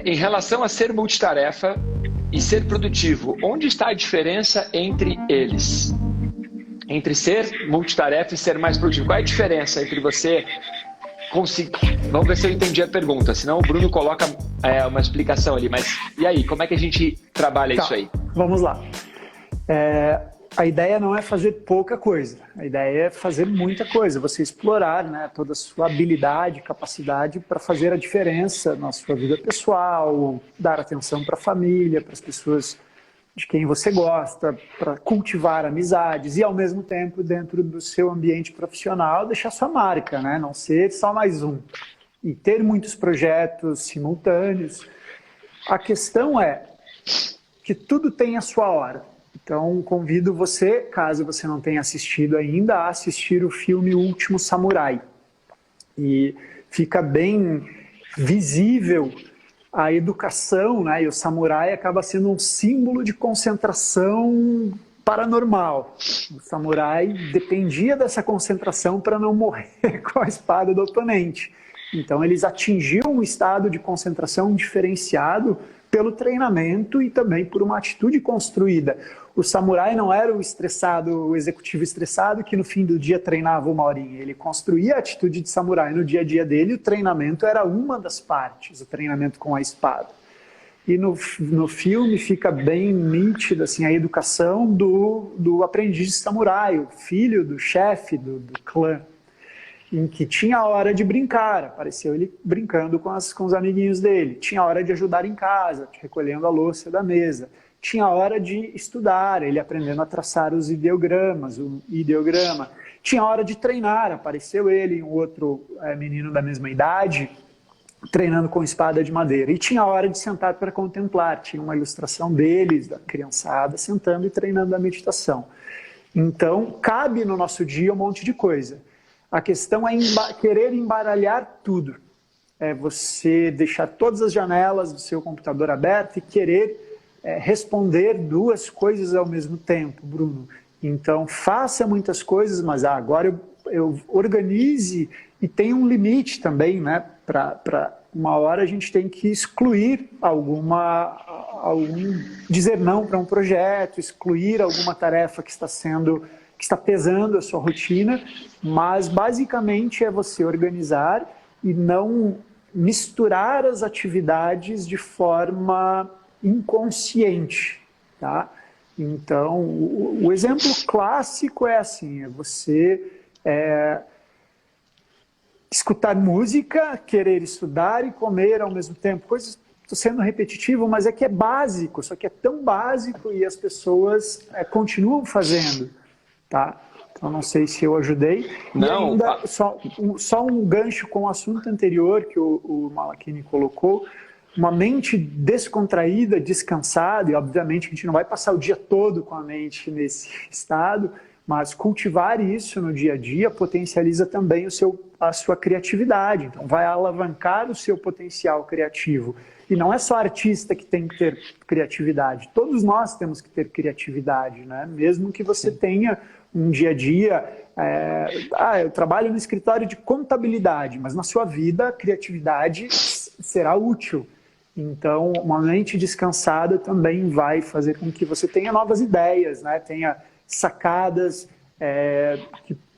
Em relação a ser multitarefa e ser produtivo, onde está a diferença entre eles? Entre ser multitarefa e ser mais produtivo. Qual é a diferença entre você conseguir... Vamos ver se eu entendi a pergunta, senão o Bruno coloca uma explicação ali. Mas e aí, como é que a gente trabalha isso aí? Vamos lá. A ideia não é fazer pouca coisa, a ideia é fazer muita coisa, você explorar, né, toda a sua habilidade, capacidade para fazer a diferença na sua vida pessoal, dar atenção para a família, para as pessoas de quem você gosta, para cultivar amizades e, ao mesmo tempo, dentro do seu ambiente profissional, deixar sua marca, né, não ser só mais um. E ter muitos projetos simultâneos. A questão é que tudo tem a sua hora. Então, convido você, caso você não tenha assistido ainda, a assistir o filme O Último Samurai. E fica bem visível a educação, né? E o samurai acaba sendo um símbolo de concentração paranormal. O samurai dependia dessa concentração para não morrer com a espada do oponente. Então, eles atingiam um estado de concentração diferenciado pelo treinamento e também por uma atitude construída. O samurai não era o estressado, o executivo estressado que no fim do dia treinava 1 horinha. Ele construía a atitude de samurai no dia a dia dele, e o treinamento era uma das partes, o treinamento com a espada. E no filme fica bem nítida assim, a educação do aprendiz de samurai, o filho do chefe do clã, em que tinha a hora de brincar, apareceu ele brincando com os amiguinhos dele, tinha a hora de ajudar em casa, recolhendo a louça da mesa, tinha a hora de estudar, ele aprendendo a traçar os ideogramas, o ideograma, tinha a hora de treinar, apareceu ele e um outro menino da mesma idade, treinando com espada de madeira, e tinha a hora de sentar para contemplar, tinha uma ilustração deles, da criançada, sentando e treinando a meditação. Então, cabe no nosso dia um monte de coisa. A questão é querer embaralhar tudo. É você deixar todas as janelas do seu computador abertas e querer responder 2 coisas ao mesmo tempo, Bruno. Então, faça muitas coisas, mas agora eu organize e tem um limite também, né? Para uma hora a gente tem que excluir dizer não para um projeto, excluir alguma tarefa que está pesando a sua rotina, mas basicamente é você organizar e não misturar as atividades de forma inconsciente, tá? Então, o exemplo clássico é assim, é você escutar música, querer estudar e comer ao mesmo tempo, coisas, estou sendo repetitivo, mas é que é básico, só que é tão básico e as pessoas continuam fazendo. Tá? Então, não sei se eu ajudei. Não. E ainda, só um gancho com o assunto anterior que o Malachini colocou, uma mente descontraída, descansada, e obviamente a gente não vai passar o dia todo com a mente nesse estado, mas cultivar isso no dia a dia potencializa também a sua criatividade, então vai alavancar o seu potencial criativo. E não é só artista que tem que ter criatividade, todos nós temos que ter criatividade, né? Mesmo que você tenha um dia a dia, eu trabalho no escritório de contabilidade, mas na sua vida a criatividade será útil. Então, uma mente descansada também vai fazer com que você tenha novas ideias, né? Tenha sacadas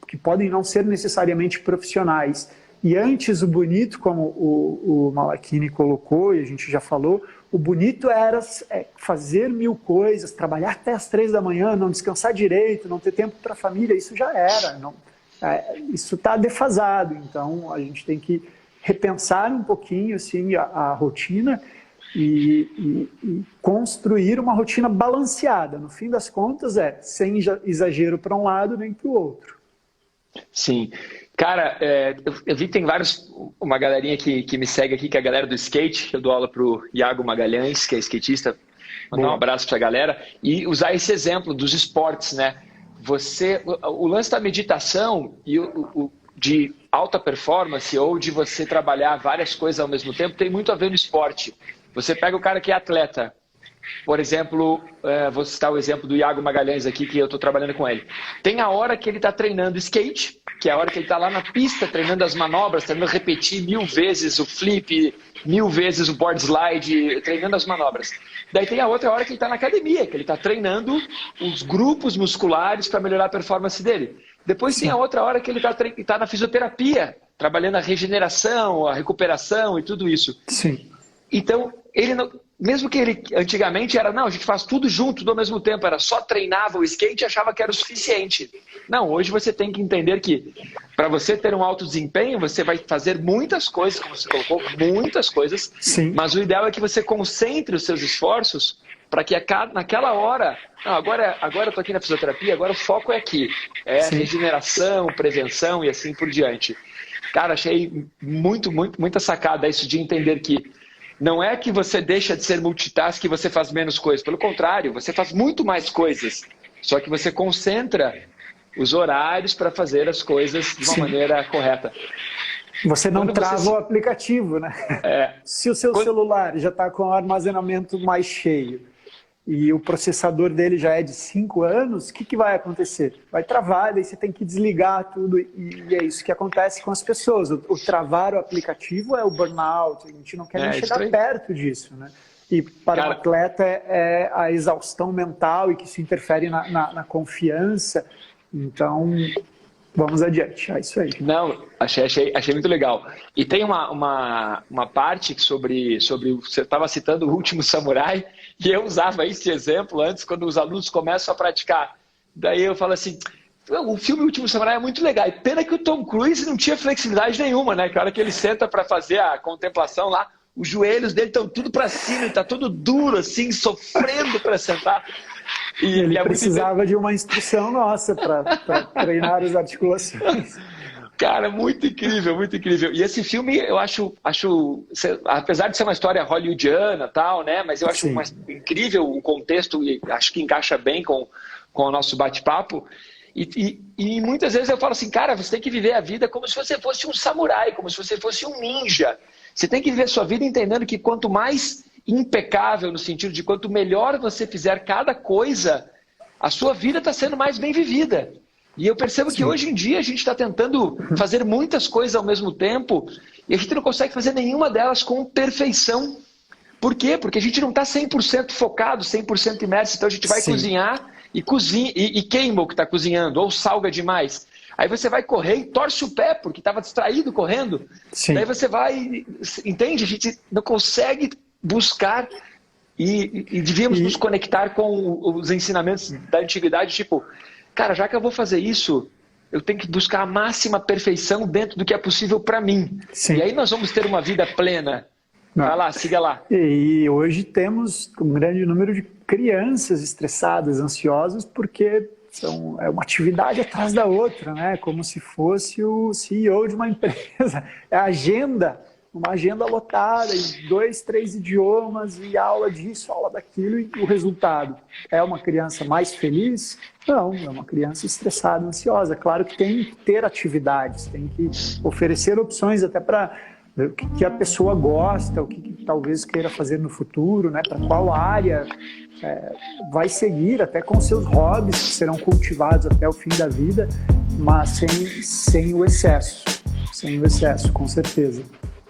que podem não ser necessariamente profissionais. E antes o bonito, como o Malachini colocou e a gente já falou, o bonito era fazer 1000 coisas, trabalhar até as 3 da manhã, não descansar direito, não ter tempo para a família, isso já era. Isso está defasado, então a gente tem que repensar um pouquinho assim, a rotina e construir uma rotina balanceada. No fim das contas, sem exagero para um lado nem para o outro. Sim. Cara, eu vi que tem uma galerinha que me segue aqui, que é a galera do skate. Eu dou aula para o Iago Magalhães, que é skatista. Mandar um abraço para a galera. E usar esse exemplo dos esportes, né? O lance da meditação e de alta performance ou de você trabalhar várias coisas ao mesmo tempo tem muito a ver no esporte. Você pega o cara que é atleta Por exemplo, vou citar o exemplo do Iago Magalhães aqui, que eu estou trabalhando com ele. Tem a hora que ele está treinando skate, que é a hora que ele está lá na pista, treinando as manobras, treinando repetir 1000 vezes o flip, 1000 vezes o board slide, treinando as manobras. Daí tem a outra hora que ele está na academia, que ele está treinando os grupos musculares para melhorar a performance dele. Depois tem a outra hora que ele está na fisioterapia, trabalhando a regeneração, a recuperação e tudo isso. Sim. Então, ele não, mesmo que ele antigamente era, não, a gente faz tudo junto, tudo ao mesmo tempo, era só treinava o skate e achava que era o suficiente. Não, hoje você tem que entender que para você ter um alto desempenho, você vai fazer muitas coisas, como você colocou, muitas coisas, Sim. mas o ideal é que você concentre os seus esforços para que naquela hora, não, agora eu estou aqui na fisioterapia, agora o foco é aqui, regeneração, prevenção e assim por diante. Cara, achei muita sacada isso de entender que não é que você deixa de ser multitask e você faz menos coisas. Pelo contrário, você faz muito mais coisas. Só que você concentra os horários para fazer as coisas de uma maneira correta. Você não trava o aplicativo, né? Se o seu celular já está com o armazenamento mais cheio e o processador dele já é de 5 anos, o que vai acontecer? Vai travar, daí você tem que desligar tudo e é isso que acontece com as pessoas. O travar o aplicativo é o burnout, a gente não quer nem chegar perto disso, né? E para o atleta é a exaustão mental e que isso interfere na confiança. Então, vamos adiante, é isso aí. Não, achei muito legal. E tem uma parte sobre você estava citando O Último Samurai, e eu usava esse exemplo antes, quando os alunos começam a praticar. Daí eu falo assim, o filme O Último Samurai é muito legal. E pena que o Tom Cruise não tinha flexibilidade nenhuma, né? Que a hora que ele senta para fazer a contemplação lá, os joelhos dele estão tudo para cima, ele está todo duro, assim, sofrendo para sentar. E ele precisava de uma instrução nossa para treinar as articulações. Cara, muito incrível, muito incrível. E esse filme, eu acho, apesar de ser uma história hollywoodiana, tal, né? Mas eu acho incrível o contexto e acho que encaixa bem com o nosso bate-papo. E muitas vezes eu falo assim, cara, você tem que viver a vida como se você fosse um samurai, como se você fosse um ninja. Você tem que viver a sua vida entendendo que quanto mais impecável, no sentido de quanto melhor você fizer cada coisa, a sua vida está sendo mais bem vivida. E eu percebo que hoje em dia a gente está tentando fazer muitas coisas ao mesmo tempo e a gente não consegue fazer nenhuma delas com perfeição. Por quê? Porque a gente não está 100% focado, 100% imerso. Então a gente vai cozinhar e queima o que está cozinhando, ou salga demais. Aí você vai correr e torce o pé, porque estava distraído correndo. Daí você vai... Entende? A gente não consegue buscar e devíamos nos conectar com os ensinamentos da antiguidade, tipo... Cara, já que eu vou fazer isso, eu tenho que buscar a máxima perfeição dentro do que é possível para mim. E aí nós vamos ter uma vida plena. Vai lá, siga lá. E hoje temos um grande número de crianças estressadas, ansiosas, porque é uma atividade atrás da outra, né? Como se fosse o CEO de uma empresa. É a agenda, uma agenda lotada, em 2, 3 idiomas, e aula disso, aula daquilo, e o resultado é uma criança mais feliz? Não, é uma criança estressada, ansiosa. Claro que tem que ter atividades, tem que oferecer opções até para o que a pessoa gosta, o que talvez queira fazer no futuro, né? Para qual área vai seguir, até com seus hobbies que serão cultivados até o fim da vida, mas sem o excesso, com certeza.